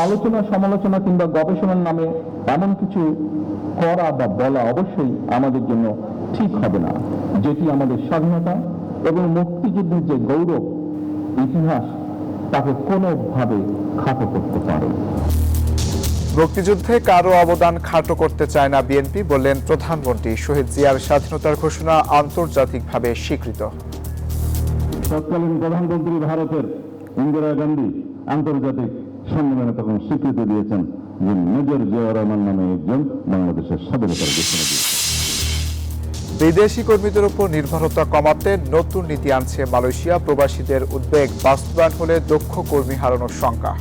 আলোচনা সমালোচনা কিংবা গবেষণার নামে এমন কিছু করা বা বলা অবশ্যই আমাদের জন্য ঠিক হবে না, যেটি আমাদের স্বাধীনতা এবং মুক্তিযুদ্ধের যে গৌরব ইতিহাস তাকে কোনোভাবে খাটো করতে পারে। মুক্তিযুদ্ধে কারো অবদান খাটো করতে চায় না বিএনপি, বললেন প্রধানমন্ত্রী। শহীদ জিয়ার স্বাধীনতার ঘোষণা আন্তর্জাতিকভাবে স্বীকৃত। তৎকালীন প্রধানমন্ত্রী ভারতের ইন্দিরা গান্ধী আন্তর্জাতিক সম্মেলনে তখন স্বীকৃতি দিয়েছেন যে মেজর জিয়াউর রহমান নামে একজন বাংলাদেশের স্বাধীনতার ঘোষণা দিয়েছেন। বিদেশি কর্মীদের উপর নির্ভরতা কমাতে নতুন নীতি আনছে মালয়েশিয়া। প্রবাসীদের উদ্বেগ, বাস্তবায়ন হলে দক্ষ কর্মী হারানোর শঙ্কা।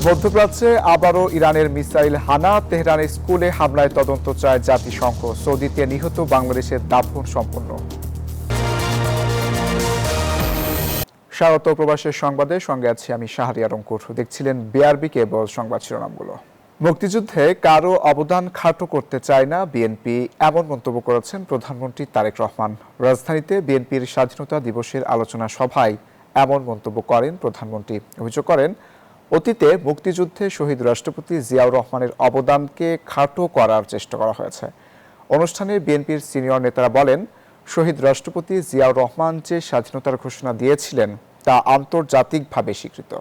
মধ্যপ্রাচ্যে আবারও ইরানের মিসাইল হানা। তেহরানে স্কুলে হামলায় তদন্ত চায় জাতিসংঘ। সৌদিতে নিহত বাংলাদেশের দাফন সম্পন্ন। স্বাগত প্রবাসের সংবাদে, সঙ্গে আছি আমি শাহরিয়ার অঙ্কুর। দেখছিলেন বিআরবি কেবল সংবাদ শিরোনামগুলো। মুক্তিযুদ্ধে কারো অবদান খাটো করতে চায় না বিএনপি, এমন মন্তব্য করেছেন প্রধানমন্ত্রী তারেক রহমান। রাজধানীতে বিএনপির স্বাধীনতা দিবসের আলোচনা সভায় এমন মন্তব্য করেন প্রধানমন্ত্রী। অভিযোগ করেন, অতীতে মুক্তিযুদ্ধে শহীদ রাষ্ট্রপতি জিয়াউর রহমানের অবদানকে খাটো করার চেষ্টা করা হয়েছে। অনুষ্ঠানে বিএনপির সিনিয়র নেতারা বলেন, শহীদ রাষ্ট্রপতি জিয়াউর রহমান যে স্বাধীনতার ঘোষণা দিয়েছিলেন তা আন্তর্জাতিকভাবে স্বীকৃত।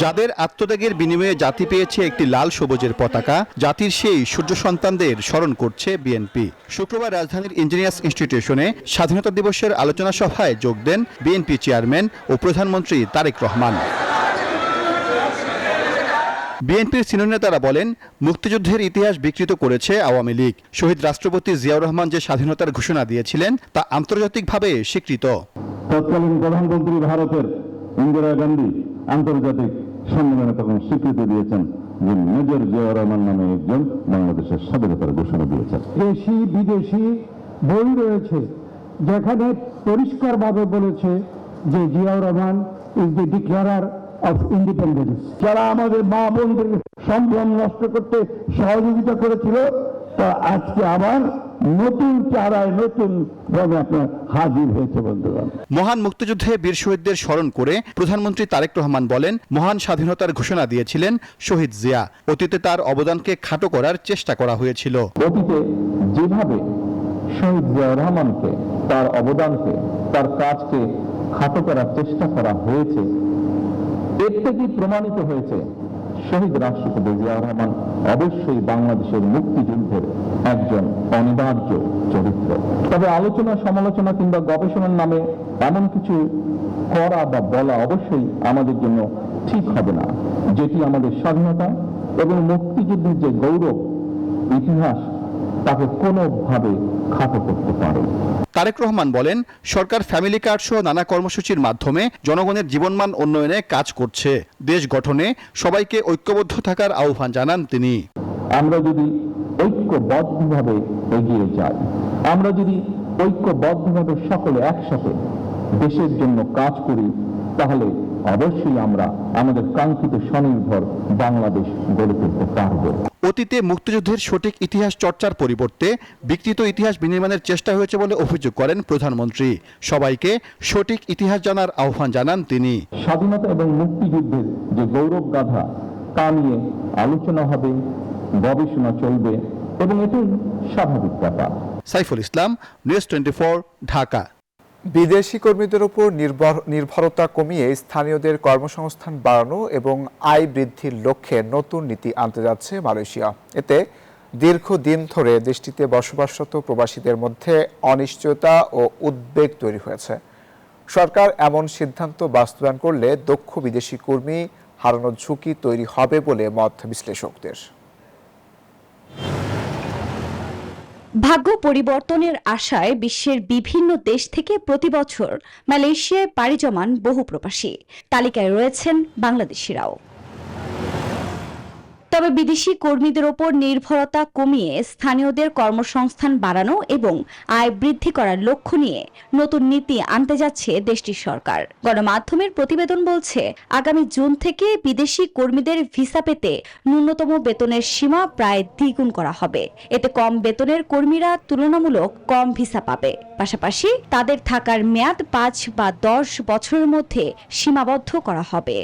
যাদের আত্মত্যাগের বিনিময়ে জাতি পেয়েছে একটি লাল সবুজের পতাকা, জাতির সেই সূর্য সন্তানদের স্মরণ করছে বিএনপি। শুক্রবার রাজধানীর ইঞ্জিনিয়ার্স ইনস্টিটিউশনে স্বাধীনতা দিবসের আলোচনা সভায় যোগ দেন বিএনপি চেয়ারম্যান ও প্রধানমন্ত্রী তারেক রহমান। বিএনপির সিনিয়র নেতারা বলেন, মুক্তিযুদ্ধের ইতিহাস বিকৃত করেছে আওয়ামী লীগ। শহীদ রাষ্ট্রপতি জিয়াউর রহমান যে স্বাধীনতার ঘোষণা দিয়েছিলেন তা আন্তর্জাতিকভাবে স্বীকৃত। তৎকালীন প্রধানমন্ত্রী ভারতের ইন্দিরা গান্ধী আন্তর্জাতিক সম্মেলনে তখন স্বীকৃতি দিয়েছেন যে মেজর জিয়াউর রহমান নামে একজন বাংলাদেশের স্বাধীনতার ঘোষণা দিয়েছেন। দেশি বিদেশি বই রয়েছে যেখানে পরিষ্কারভাবে বলেছে যে Ziaur Rahman is the declarer of independence. যারা আমাদের মা বোনদের সম্ভ্রম নষ্ট করতে সহযোগিতা করেছিল তা আজকে আবার নতুন চারায় নতুন ভাবে আপনার হাজির হয়েছে। বন্ধুগণ, মহান মুক্তিযুদ্ধে বীর শহীদদের স্মরণ করে প্রধানমন্ত্রী তারেক রহমান বলেন, মহান স্বাধীনতার ঘোষণা দিয়েছিলেন শহীদ জিয়া। অতীতে তার অবদানকে খাটো করার চেষ্টা করা হয়েছিল। অতীতে যেভাবে শহীদ জিয়াউর রহমানকে, তার অবদানকে, তার কাজকে খাটো করার চেষ্টা করা হয়েছে, এর থেকে প্রমাণিত হয়েছে শহীদ রাষ্ট্রপতি জিয়াউর রহমান অবশ্যই বাংলাদেশের মুক্তিযুদ্ধের একজন অনিবার্য চরিত্র। তবে আলোচনা সমালোচনা কিংবা গবেষণার নামে এমন কিছু করা বা বলা অবশ্যই আমাদের জন্য ঠিক হবে না, যেটি আমাদের স্বাধীনতা এবং মুক্তিযুদ্ধের যে গৌরব ইতিহাস তাকে কোনোভাবে খাটো করতে পারে। তারেক রহমান বলেন, সরকার ফ্যামিলি কার্ড সহ নানা কর্মসূচির মাধ্যমে জনগণের জীবনমান উন্নয়নে কাজ করছে। দেশ গঠনে সবাইকে ঐক্যবদ্ধ থাকার আহ্বান জানান তিনি। আমরা যদি ঐক্যবদ্ধভাবে এগিয়ে যাই, আমরা যদি ঐক্যবদ্ধভাবে সকলে একসাথে দেশের জন্য কাজ করি, তাহলে অবশ্যই আমরা আমাদের কাঙ্ক্ষিত স্বনির্ভর বাংলাদেশ গড়ে তুলতে পারব। অতীতে মুক্তিযুদ্ধের সঠিক ইতিহাস চর্চার পরিবর্তে বিকৃত ইতিহাস বিনির্মাণের চেষ্টা হয়েছে বলে অভিযোগ করেন প্রধানমন্ত্রী। সবাইকে সঠিক ইতিহাস জানার আহ্বান জানান তিনি। স্বাধীনতা এবং মুক্তিযুদ্ধের যে গৌরব গাথা তা নিয়ে আলোচনা হবে, গবেষণা চলবে এবং এটাই স্বাভাবিক ব্যাপার। সাইফুল ইসলাম, নিউজ 24, ঢাকা। বিদেশি কর্মীদের উপর নির্ভরতা কমিয়ে স্থানীয়দের কর্মসংস্থান বাড়ানো এবং আয় বৃদ্ধির লক্ষ্যে নতুন নীতি আনতে যাচ্ছে মালয়েশিয়া। এতে দীর্ঘদিন ধরে দেশটিতে বসবাসরত প্রবাসীদের মধ্যে অনিশ্চয়তা ও উদ্বেগ তৈরি হয়েছে। সরকার এমন সিদ্ধান্ত বাস্তবায়ন করলে দক্ষ বিদেশি কর্মী হারানোর ঝুঁকি তৈরি হবে বলে মত বিশ্লেষকদের। ভাগ্য পরিবর্তনের আশায় বিশ্বের বিভিন্ন দেশ থেকে প্রতিবছর মালয়েশিয়ায় পাড়ি জমান বহু প্রবাসী। তালিকায় রয়েছেন বাংলাদেশিরাও। তবে বিদেশি কর্মীদের ওপর নির্ভরতা কমিয়ে স্থানীয়দের কর্মসংস্থান বাড়ানো এবং আয় বৃদ্ধি করার লক্ষ্য নিয়ে নতুন নীতি আনতে যাচ্ছে দেশটির সরকার। গণমাধ্যমের প্রতিবেদন বলছে, আগামী জুন থেকে বিদেশি কর্মীদের ভিসা পেতে ন্যূনতম বেতনের সীমা প্রায় দ্বিগুণ করা হবে। এতে কম বেতনের কর্মীরা তুলনামূলক কম ভিসা পাবে। পাশাপাশি তাদের থাকার মেয়াদ 5 বা 10 বছরের মধ্যে সীমাবদ্ধ করা হবে।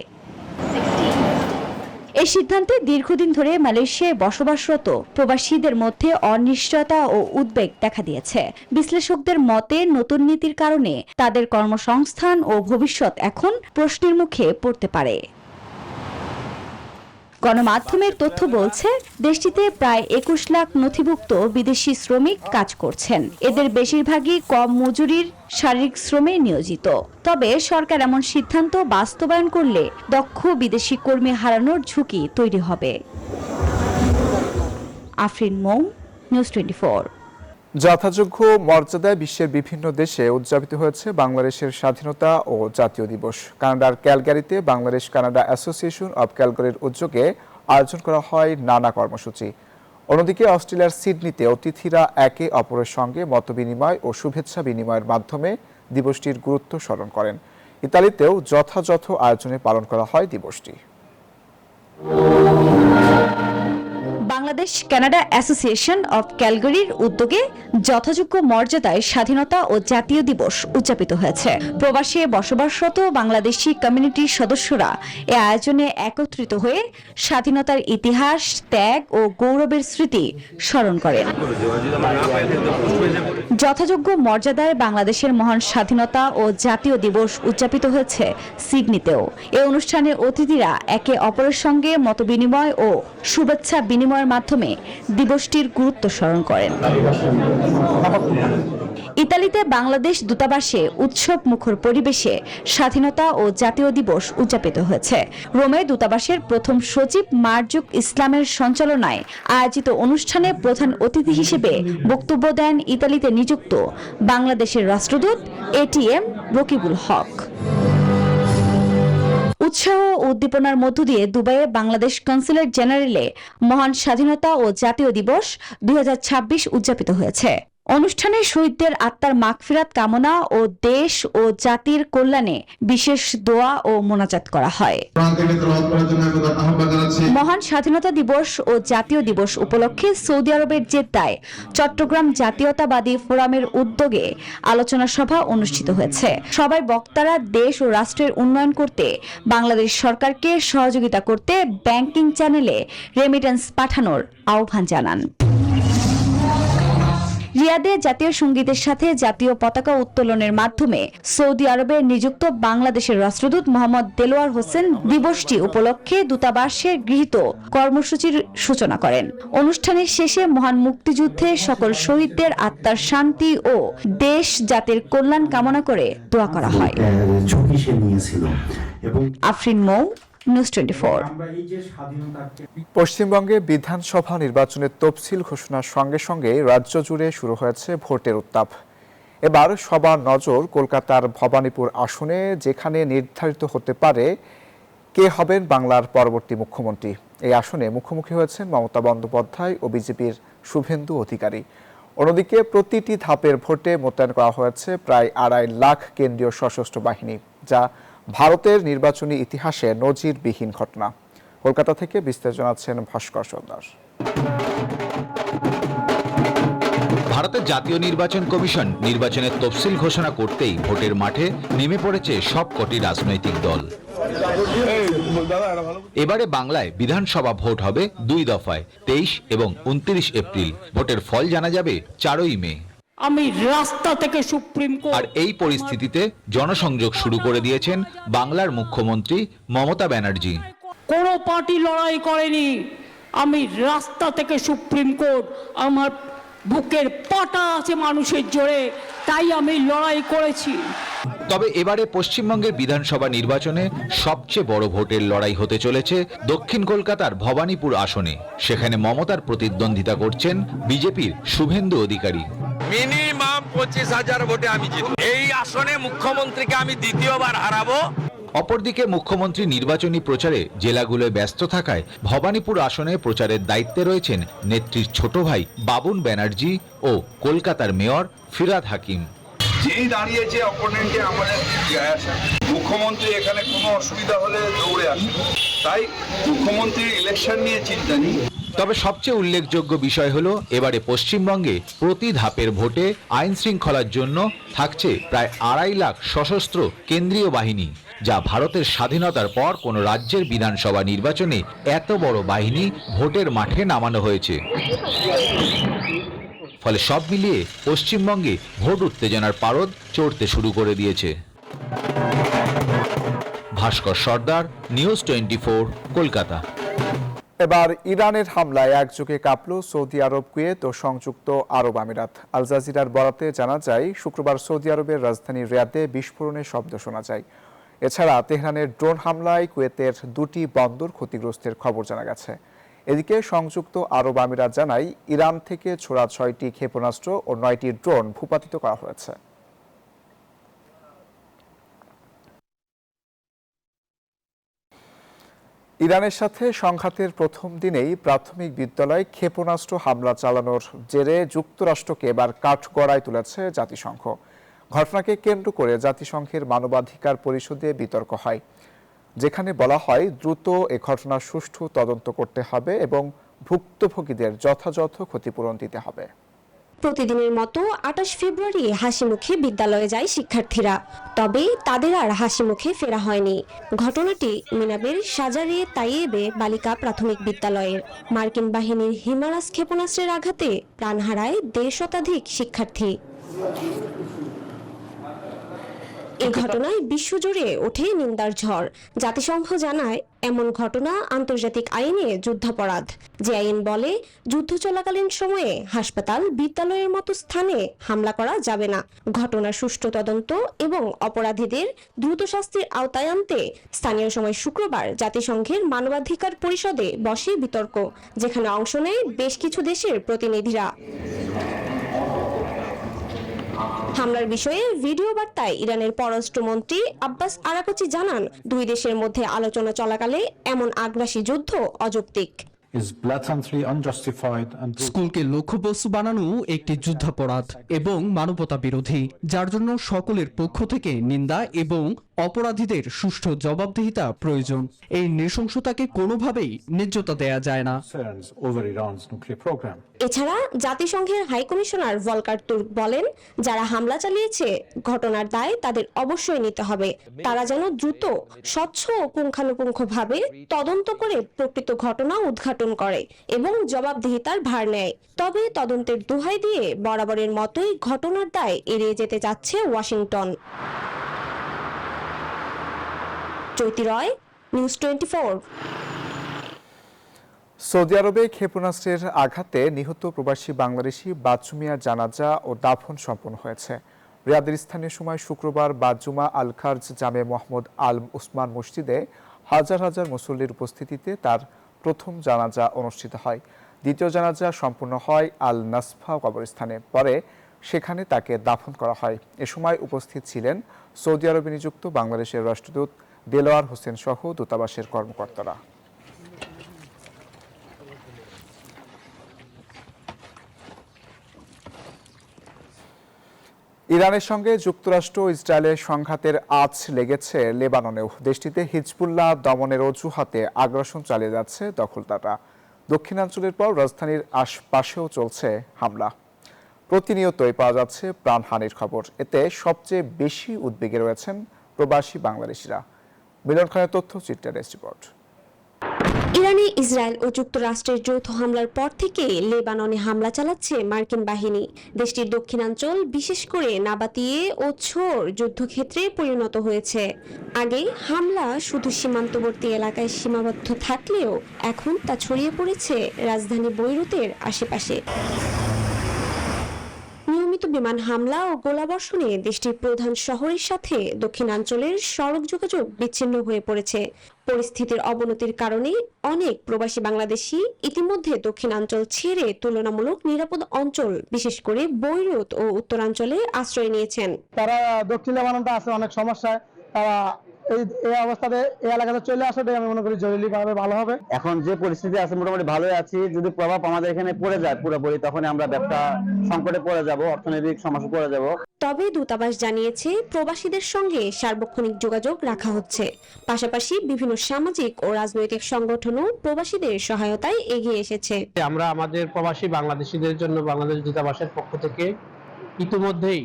এই সিদ্ধান্তে দীর্ঘদিন ধরে মালয়েশিয়ায় বসবাসরত প্রবাসীদের মধ্যে অনিশ্চয়তা ও উদ্বেগ দেখা দিয়েছে। বিশ্লেষকদের মতে, নতুন নীতির কারণে তাদের কর্মসংস্থান ও ভবিষ্যৎ এখন প্রশ্নের মুখে পড়তে পারে। গণমাধ্যমের তথ্য বলছে, দেশটিতে প্রায় 21 লাখ নথিভুক্ত বিদেশি শ্রমিক কাজ করছেন। এদের বেশিরভাগই কম মজুরির শারীরিক শ্রমে নিয়োজিত। তবে সরকার এমন সিদ্ধান্ত বাস্তবায়ন করলে দক্ষ বিদেশি কর্মী হারানোর ঝুঁকি তৈরি হবে। আফরিন মৌ, নিউজ 24। যথাযোগ্য মর্যাদায় বিশ্বের বিভিন্ন দেশে উদযাপিত হয়েছে বাংলাদেশের স্বাধীনতা ও জাতীয় দিবস। কানাডার ক্যালগারিতে বাংলাদেশ কানাডা অ্যাসোসিয়েশন অব ক্যালগারির উদ্যোগে আয়োজন করা হয় নানা কর্মসূচি। অন্যদিকে অস্ট্রেলিয়ার সিডনিতে অতিথিরা একে অপরের সঙ্গে মতবিনিময় ও শুভেচ্ছা বিনিময়ের মাধ্যমে দিবসটির গুরুত্ব স্মরণ করেন। ইতালিতেও যথাযথ আয়োজনে পালন করা হয় দিবসটি। বাংলাদেশ কানাডা অ্যাসোসিয়েশন অব ক্যালগারির উদ্যোগে যথাযোগ্য মর্যাদায় স্বাধীনতা ও জাতীয় দিবস উদযাপিত হয়েছে। প্রবাসে বসবাসরত বাংলাদেশি কমিউনিটির সদস্যরা এ আয়োজনে একত্রিত হয়ে স্বাধীনতার ইতিহাস, ত্যাগ ও গৌরবের স্মৃতি স্মরণ করেন। যথাযোগ্য মর্যাদায় বাংলাদেশের মহান স্বাধীনতা ও জাতীয় দিবস উদযাপিত হয়েছে সিডনিতেও। এই অনুষ্ঠানে অতিথিরা একে অপরের সঙ্গে মতবিনিময় ও শুভেচ্ছা বিনিময়ের মাধ্যমে দিবসটির গুরুত্ব স্মরণ করেন। ইতালিতে বাংলাদেশ দূতাবাসে উৎসব মুখর পরিবেশে স্বাধীনতা ও জাতীয় দিবস উদযাপিত হয়েছে। রোমে দূতাবাসের প্রথম সচিব মারজুক ইসলামের সঞ্চালনায় আয়োজিত অনুষ্ঠানে প্রধান অতিথি হিসেবে বক্তব্য দেন ইতালিতে নিযুক্ত বাংলাদেশের রাষ্ট্রদূত এটিএম রকিবুল হক। উৎসাহ ও উদ্দীপনার মধ্য দিয়ে দুবাইয়ে বাংলাদেশ কনসুলেট জেনারেলে মহান স্বাধীনতা ও জাতীয় দিবস 2026 উদযাপিত হয়েছে। অনুষ্ঠানে শহীদদের আত্মার মাগফিরাত কামনা ও দেশ ও জাতির কল্যাণে বিশেষ দোয়া ও মোনাজাত করা হয়। মহান স্বাধীনতা দিবস ও জাতীয় দিবস উপলক্ষে সৌদি আরবের জেদ্দায় চট্টগ্রাম জাতীয়তাবাদী ফোরামের উদ্যোগে আলোচনা সভা অনুষ্ঠিত হয়েছে। সবাই বক্তারা দেশ ও রাষ্ট্রের উন্নয়ন করতে বাংলাদেশ সরকারকে সহযোগিতা করতে ব্যাংকিং চ্যানেলে রেমিটেন্স পাঠানোর আহ্বান জানান। রিয়াদে জাতীয় সঙ্গীতের সাথে জাতীয় পতাকা উত্তোলনের মাধ্যমে সৌদি আরবে নিযুক্ত বাংলাদেশের রাষ্ট্রদূত মোহাম্মদ দেলোয়ার হোসেন দিবসটি উপলক্ষে দূতাবাসে গৃহীত কর্মসূচির সূচনা করেন। অনুষ্ঠানের শেষে মহান মুক্তিযুদ্ধে সকল শহীদদের আত্মার শান্তি ও দেশ জাতির কল্যাণ কামনা করে দোয়া করা হয়। আফরিন মৌ, নিউজ 24। পশ্চিমবঙ্গে বিধানসভা নির্বাচনের তফসিল ঘোষণার সঙ্গে সঙ্গে রাজ্য জুড়ে শুরু হয়েছে ভোটের উত্তাপ। এবার সবার নজর কলকাতার ভবানীপুর আসনে, যেখানে নির্ধারিত হতে পারে কে হবেন বাংলার পরবর্তী মুখ্যমন্ত্রী। এই আসনে মুখোমুখি হয়েছেন মমতা বন্দ্যোপাধ্যায় ও বিজেপির শুভেন্দু অধিকারী। অন্যদিকে প্রতিটি ধাপের ভোটে মোতায়েন করা হয়েছে প্রায় 2.5 লাখ কেন্দ্রীয় সশস্ত্র বাহিনী, যা ভারতের নির্বাচনী ইতিহাসে নজিরবিহীন ঘটনা। কলকাতা থেকে বিস্তারিত জানাচ্ছেন ভাস্কর সর্দার। ভারতের জাতীয় নির্বাচন কমিশন নির্বাচনের তফসিল ঘোষণা করতেই ভোটের মাঠে নেমে পড়েছে সবকটি রাজনৈতিক দল। এবারে বাংলায় বিধানসভা ভোট হবে 2 দফায়, 23 এবং 29 এপ্রিল। ভোটের ফল জানা যাবে 4ই মে। আমি রাস্তা থেকে সুপ্রিম কোর্ট। আর এই পরিস্থিতিতে জনসংযোগ শুরু করে দিয়েছেন বাংলার মুখ্যমন্ত্রী মমতা ব্যানার্জি। কোনো পার্টি লড়াই করেনি, আমি রাস্তা থেকে সুপ্রিম কোর্ট। আমার বুকের পাটা আছে মানুষের জোরে, তাই আমি লড়াই করেছি। তবে এবারে পশ্চিমবঙ্গের বিধানসভা নির্বাচনে সবচেয়ে বড় ভোটের লড়াই হতে চলেছে দক্ষিণ কলকাতার ভবানীপুর আসনে। সেখানে মমতার প্রতিদ্বন্দ্বিতা করছেন বিজেপির শুভেন্দু অধিকারী। মিনিমাম 25,000 ভোটে আমি জিতব। এই আসনে মুখ্যমন্ত্রীকে আমি দ্বিতীয়বার হারাবো। অপরদিকে মুখ্যমন্ত্রী নির্বাচনী প্রচারে জেলাগুলোয় ব্যস্ত থাকায় ভবানীপুর আসনে প্রচারের দায়িত্বে রয়েছেন নেত্রীর ছোট ভাই বাবুন ব্যানার্জি ও কলকাতার মেয়র ফিরহাদ হাকিম। যেই দাঁড়িয়েছে অপোনেন্টে আমাদের যায় আসে। মুখ্যমন্ত্রী এখানে কোনো অসুবিধা হলে দৌড়ে আসে, তাই মুখ্যমন্ত্রীর ইলেকশন নিয়ে চিন্তা নেই। তবে সবচেয়ে উল্লেখযোগ্য বিষয় হলো এবারে পশ্চিমবঙ্গে প্রতি ধাপের ভোটে আইন শৃঙ্খলার জন্য থাকছে প্রায় 2.5 লাখ সশস্ত্র কেন্দ্রীয় বাহিনী, যা ভারতের স্বাধীনতার পর কোনো রাজ্যের বিধানসভা নির্বাচনে এত বড় বাহিনী ভোটের মাঠে নামানো হয়েছে। ফলে সব মিলিয়ে পশ্চিমবঙ্গে ভোট উত্তেজনার পারদ চড়তে শুরু করে দিয়েছে। ভাস্কর সর্দার, নিউজ 24, কলকাতা। এবার ইরানের হামলায় একযোগে কাঁপল সৌদি আরব, কুয়েত ও সংযুক্ত আরব আমিরাত। আল জাজিরার বরাতে জানা যায়, শুক্রবার সৌদি আরবের রাজধানী রিয়াদে বিস্ফোরণের শব্দ শোনা যায়। এছাড়া তেহরানের ড্রোন হামলায় কুয়েতের 2টি বন্দর ক্ষতিগ্রস্তের খবর জানা গেছে। এদিকে সংযুক্ত আরব আমিরাত জানায়, ইরান থেকে ছোড়া 6টি ক্ষেপণাস্ত্র ও 9টি ড্রোন ভূপাতিত করা হয়েছে। ইরানের সাথে সংঘাতের প্রথম দিনেই প্রাথমিক বিদ্যালয়ে ক্ষেপণাস্ত্র হামলা চালানোর জেরে যুক্তরাষ্ট্রকে এবার কাঠগড়ায় তুলেছে জাতিসংঘ। ঘটনাকে কেন্দ্র করে জাতিসংঘের মানবাধিকার পরিষদে বিতর্ক হয়, যেখানে বলা হয় দ্রুত এ ঘটনার সুষ্ঠু তদন্ত করতে হবে এবং ভুক্তভোগীদের যথাযথ ক্ষতিপূরণ দিতে হবে। প্রতিদিনের মতো 28 ফেব্রুয়ারি হাসি মুখে বিদ্যালয়ে যায় শিক্ষার্থীরা, তবে তাদের আর হাসি মুখে ফেরা হয়নি। ঘটনাটি মিনাবের শাজারিয়ে তাইয়েবে বালিকা প্রাথমিক বিদ্যালয়ের। মার্কিন বাহিনীর হিমারাস ক্ষেপণাস্ত্রের আঘাতে প্রাণ হারায় 1.5 শতাধিক শিক্ষার্থী। এই ঘটনায় বিশ্বজুড়ে ওঠে নিন্দার ঝড়। জাতিসংঘ জানায়, এমন ঘটনা আন্তর্জাতিক আইনে যুদ্ধাপরাধ। যে আইন বলে, যুদ্ধ চলাকালীন সময়ে হাসপাতাল, বিদ্যালয়ের মতো স্থানে হামলা করা যাবে না। ঘটনার সুষ্ঠু তদন্ত এবং অপরাধীদের দ্রুত শাস্তির আওতায় আনতে স্থানীয় সময় শুক্রবার জাতিসংঘের মানবাধিকার পরিষদে বসে বিতর্ক, যেখানে অংশ নেয় বেশ কিছু দেশের প্রতিনিধিরা। হামলার বিষয়ে ভিডিও বার্তায় ইরানের পররাষ্ট্রমন্ত্রী আব্বাস আরাকচি জানান, 2 দেশের মধ্যে আলোচনা চলাকালে এমন আগ্রাসী যুদ্ধ অযৌক্তিক। স্কুলকে লক্ষ্যবস্তু বানানো একটি যুদ্ধাপরাধ এবং মানবতা বিরোধী, যার জন্য সকলের পক্ষ থেকে নিন্দা এবং অপরাধীদের সুষ্ঠু জবাবদিহিতা প্রয়োজন। এই নৃশংসতাকে কোনোভাবেই ন্যায্যতা দেয়া যায় না। এছাড়া জাতিসংঘের হাই কমিশনার ভলকার তুর্ক বলেন, যারা হামলা চালিয়েছে ঘটনার দায় তাদের অবশ্যই নিতে হবে। তারা যেন দ্রুত, স্বচ্ছ ও পুঙ্খানুপুঙ্খভাবে তদন্ত করে প্রকৃত ঘটনা উদ্ঘাটন করে এবং জবাবদিহিতার ভার নেয়। তবে তদন্তের দোহাই দিয়ে বরাবরের মতোই ঘটনার দায় এড়িয়ে যেতে যাচ্ছে ওয়াশিংটন। জ্যোতি রয়, নিউজ 24। সৌদি আরবে ক্ষেপণাস্ত্রের আঘাতে নিহত প্রবাসী বাংলাদেশি বাচ্চু মিয়ার জানাজা ও দাফন সম্পন্ন হয়েছে। রিয়াদের স্থানীয় সময় শুক্রবার বাজ্জুমা আল খার্জ জামে মোহাম্মদ আল উসমান মসজিদে হাজার হাজার মুসল্লির উপস্থিতিতে তার প্রথম জানাজা অনুষ্ঠিত হয়। দ্বিতীয় জানাজা সম্পন্ন হয় আল নাসফা কবরস্থানে, পরে সেখানে তাকে দাফন করা হয়। এ সময় উপস্থিত ছিলেন সৌদি আরবে নিযুক্ত বাংলাদেশের রাষ্ট্রদূত দেলোয়ার হোসেন সহ দূতাবাসের কর্মকর্তারা। ইরানের সঙ্গে যুক্তরাষ্ট্র ও ইসরায়েলের সংঘাতের আঁচ লেগেছে লেবাননেও। দেশটিতে হিজবুল্লাহ দমনের অজুহাতে আগ্রাসন চালিয়ে যাচ্ছে দখলদাররা। দক্ষিণাঞ্চলের পর রাজধানীর আশপাশেও চলছে হামলা। প্রতিনিয়তই পাওয়া যাচ্ছে প্রাণহানির খবর। এতে সবচেয়ে বেশি উদ্বেগে রয়েছেন প্রবাসী বাংলাদেশিরা। মিলন খানের তথ্যচিত্রের রিপোর্ট। ইরানে ইসরায়েল ও যুক্তরাষ্ট্রের যৌথ হামলার পর থেকে লেবাননে হামলা চালাচ্ছে মার্কিন বাহিনী। দেশটির দক্ষিণাঞ্চল, বিশেষ করে নাবাতিয়ে ও ছোর যুদ্ধক্ষেত্রে পরিণত হয়েছে। আগে হামলা শুধু সীমান্তবর্তী এলাকায় সীমাবদ্ধ থাকলেও এখন তা ছড়িয়ে পড়েছে রাজধানী বৈরুতের আশেপাশে। নিয়মিত বিমান হামলা ও গোলাবর্ষণে দেশটির প্রধান শহরের সাথে দক্ষিণাঞ্চলের সড়ক যোগাযোগ বিচ্ছিন্ন হয়ে পড়েছে। পরিস্থিতির অবনতির কারণে অনেক প্রবাসী বাংলাদেশি ইতিমধ্যে দক্ষিণাঞ্চল ছেড়ে তুলনামূলক নিরাপদ অঞ্চল, বিশেষ করে বৈরুত ও উত্তরাঞ্চলে আশ্রয় নিয়েছেন। তারা দক্ষিণ লেবাননটা আছে অনেক সমস্যায়, তারা এই অবস্থাতে এই এলাকাতে চলে আসাটাই আমি মনে করি জরুরিভাবে ভালো হবে। এখন যে পরিস্থিতি আছে মোটামুটি ভালোই আছি, যদি প্রভাব আমাদের এখানে পড়ে যায় পুরোপুরি, তখন আমরা ব্যবসা সংকটে পড়ে যাব, অর্থনৈতিক সমস্যা পড়ে যাব। তবে দূতাবাস জানিয়েছে প্রবাসীদের সঙ্গে সার্বক্ষণিক যোগাযোগ রাখা হচ্ছে। পাশাপাশি বিভিন্ন সামাজিক ও রাজনৈতিক সংগঠনও প্রবাসীদের সহায়তায় এগিয়ে এসেছে। আমরা আমাদের প্রবাসী বাংলাদেশিদের জন্য বাংলাদেশ দূতাবাসের পক্ষ থেকে ইতিমধ্যেই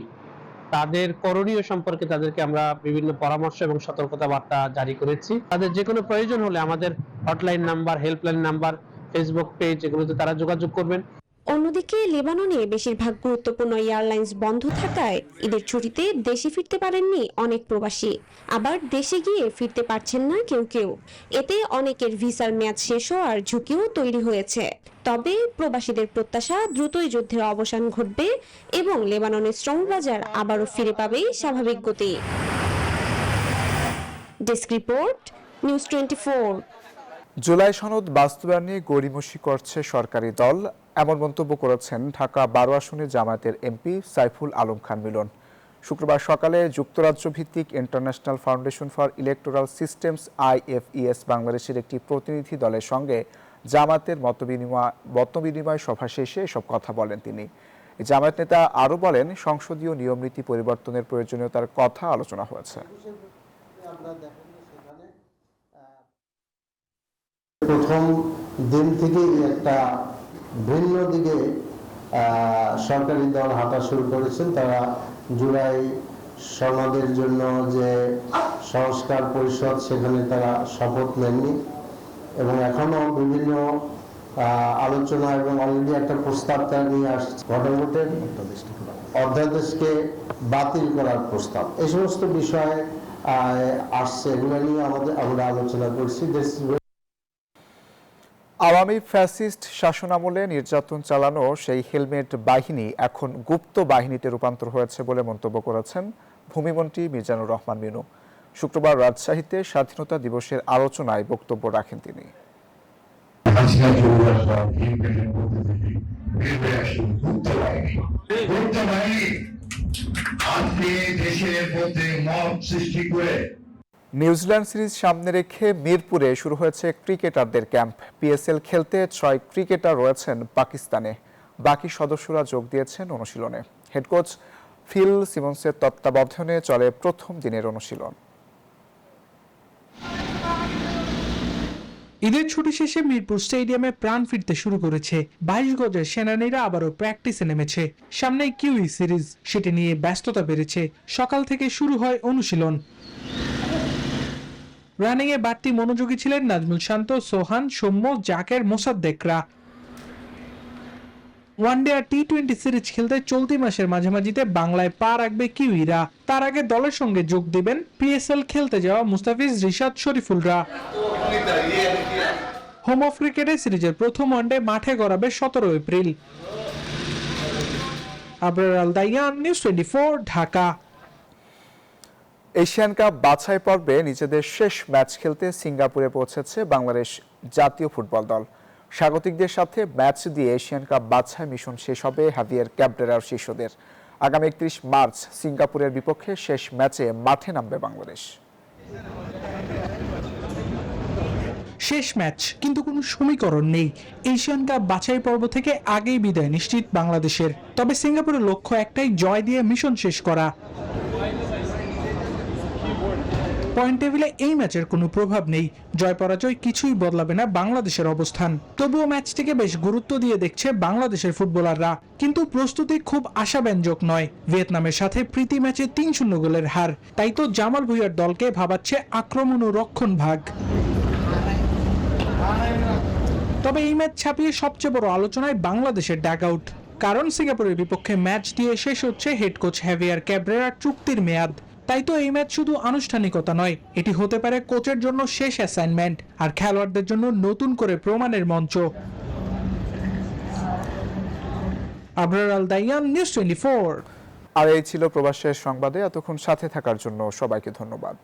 তাদের করণীয় সম্পর্কে তাদেরকে আমরা বিভিন্ন পরামর্শ এবং সতর্কতা বার্তা জারি করেছি। তাদের যে কোনো প্রয়োজন হলে আমাদের hotline number, helpline number, Facebook page, এগুলোতে তারা যোগাযোগ করবেন। অন্যদিকে লেবাননে বেশিরভাগ গুরুত্বপূর্ণ এয়ারলাইন্স বন্ধ থাকায় ঈদের ছুটিতে দেশে ফিরতে পারেননি অনেক প্রবাসী, আবার দেশে গিয়ে ফিরতে পারছেন না কেউ। এতে অনেকের ভিসার মেয়াদ শেষ হওয়ার ঝুঁকিও তৈরি হয়েছে। তবে প্রবাসীদের প্রত্যাশা দ্রুতই যুদ্ধের অবসান ঘটবে এবং লেবাননের শ্রমবাজার আবারও ফিরে পাবে স্বাভাবিক গতি। Desk report, news 24। জুলাই সনদ বাস্তবায়ন নিয়ে গড়িমসি করছে সরকারি দল, এমন মন্তব্য করেছেন ঢাকা 12 আসনের জামায়াতের এমপি সাইফুল আলম খান মিলন। শুক্রবার সকালে যুক্তরাজ্য ভিত্তিক international foundation for electoral systems IFES বাংলাদেশের একটি প্রতিনিধি দলের সঙ্গে জামায়াতের মতবিনিময় সভা শেষে এসব কথা বলেন তিনি। জামায়াত নেতা আরও বলেন, সংসদীয় নিয়মনীতি পরিবর্তনের প্রয়োজনীয়তার কথা আলোচনা হয়েছে। প্রথম দিন থেকেই একটা ভিন্ন দিকে সরকারি দল হাঁটা শুরু করেছেন। তারা জুলাই সনদের জন্য যে সংস্কার পরিষদ, সেখানে তারা শপথ নেননি এবং এখনো বিভিন্ন আলোচনা এবং অলরেডি একটা প্রস্তাব তারা নিয়ে আসছে, গণভোটের অধ্যাদেশকে বাতিল করার প্রস্তাব। এই সমস্ত বিষয় আসছে, এগুলো নিয়ে আমরা আলোচনা করছি। আওয়ামী ফ্যাসিস্ট শাসনামলে নির্যাতন চালানো সেই হেলমেট বাহিনী এখন গুপ্ত বাহিনীতে রূপান্তর হয়েছে বলে মন্তব্য করেছেন ভূমিমন্ত্রী মিজানুর রহমান মিনু। শুক্রবার রাজশাহীতে স্বাধীনতা দিবসের আলোচনায় বক্তব্য রাখেন তিনি। নিউজিল্যান্ড সিরিজ সামনে রেখে মিরপুরে শুরু হয়েছে ক্রিকেটারদের ক্যাম্প। PSL খেলতে 6 ক্রিকেটার রয়েছেন পাকিস্তানে, বাকি সদস্যরা যোগ দিয়েছেন অনুশীলনে। হেড কোচ ফিল সিমন্সের তত্ত্বাবধানে চলে প্রথম দিনের অনুশীলন। ঈদের ছুটি শেষে মিরপুর স্টেডিয়ামে প্রাণ ফিরতে শুরু করেছে। 22 গজের সেনানীরা আবারও প্র্যাকটিসে নেমেছে। সামনেই কিউই সিরিজ, সেটি নিয়ে ব্যস্ততা বেড়েছে। সকাল থেকে শুরু হয় অনুশীলন। রানিংয়ে বাড়তি মনোযোগী ছিলেন নাজমুল শান্ত, সোহান, সৌম্য, জাকের, মোসাদ্দেকরা। ওয়ানডে আর T20 সিরিজ খেলতে চলতি মাসের মাঝামাঝিতে বাংলায় পা রাখবে কিউইরা। তার আগে দলের সঙ্গে যোগ দেবেন PSL খেলতে যাওয়া মুস্তাফিজ, রিশাদ, শরীফুলরা। হোম অফ ক্রিকেটে সিরিজের প্রথম ওয়ানডে মাঠে গড়াবে 17 April. Abrar Al Daiyan, news 24, Dhaka. Asian cup বাছাই পর্বে নিজেদের শেষ ম্যাচ খেলতে সিঙ্গাপুরে পৌঁছেছে বাংলাদেশ জাতীয় ফুটবল দল। স্বাগতিকদের সাথে ম্যাচ দিয়ে এশিয়ান কাপ বাছাই মিশন শেষ হবে হাভিয়ের ক্যাবরেরার শিষ্যদের। আগামী 31 মার্চ সিঙ্গাপুরের বিপক্ষে শেষ ম্যাচে মাঠে নামবে বাংলাদেশ। শেষ ম্যাচ, কিন্তু কোনো সমীকরণ নেই। এশিয়ান কাপ বাছাই পর্ব থেকে আগেই বিদায় নিশ্চিত বাংলাদেশের। তবে সিঙ্গাপুরের লক্ষ্য একটাই, জয় দিয়ে মিশন শেষ করা। পয়েন্ট টেবিলে এই ম্যাচের কোনো প্রভাব নেই। জয় পরাজয় কিছুই বদলাবে না বাংলাদেশের অবস্থান। তবুও ম্যাচটিকে বেশ গুরুত্ব দিয়ে দেখছে বাংলাদেশের ফুটবলাররা। কিন্তু প্রস্তুতি খুব আশাব্যঞ্জক নয়। ভিয়েতনামের সাথে প্রীতি ম্যাচে 3-0 গোলের হার। তাই তো জামাল ভুঁইয়ার দলকে ভাবাচ্ছে আক্রমণ ও রক্ষণ ভাগ। তবে এই ম্যাচ ছাপিয়ে সবচেয়ে বড় আলোচনায় বাংলাদেশের ড্যাগ আউট। কারণ সিঙ্গাপুরের বিপক্ষে ম্যাচ দিয়ে শেষ হচ্ছে হেড কোচ হাভিয়ার ক্যাবরেরার চুক্তির মেয়াদ। তাই তো এই ম্যাচ শুধু আনুষ্ঠানিকতা নয়, এটি হতে পারে কোচের জন্য শেষ অ্যাসাইনমেন্ট আর খেলোয়াড়দের জন্য নতুন করে প্রমাণের মঞ্চ। আবরার আল দাইয়ান, নিউজ 24। আর এই ছিল প্রবাসের সংবাদে। এতক্ষণ সাথে থাকার জন্য সবাইকে ধন্যবাদ।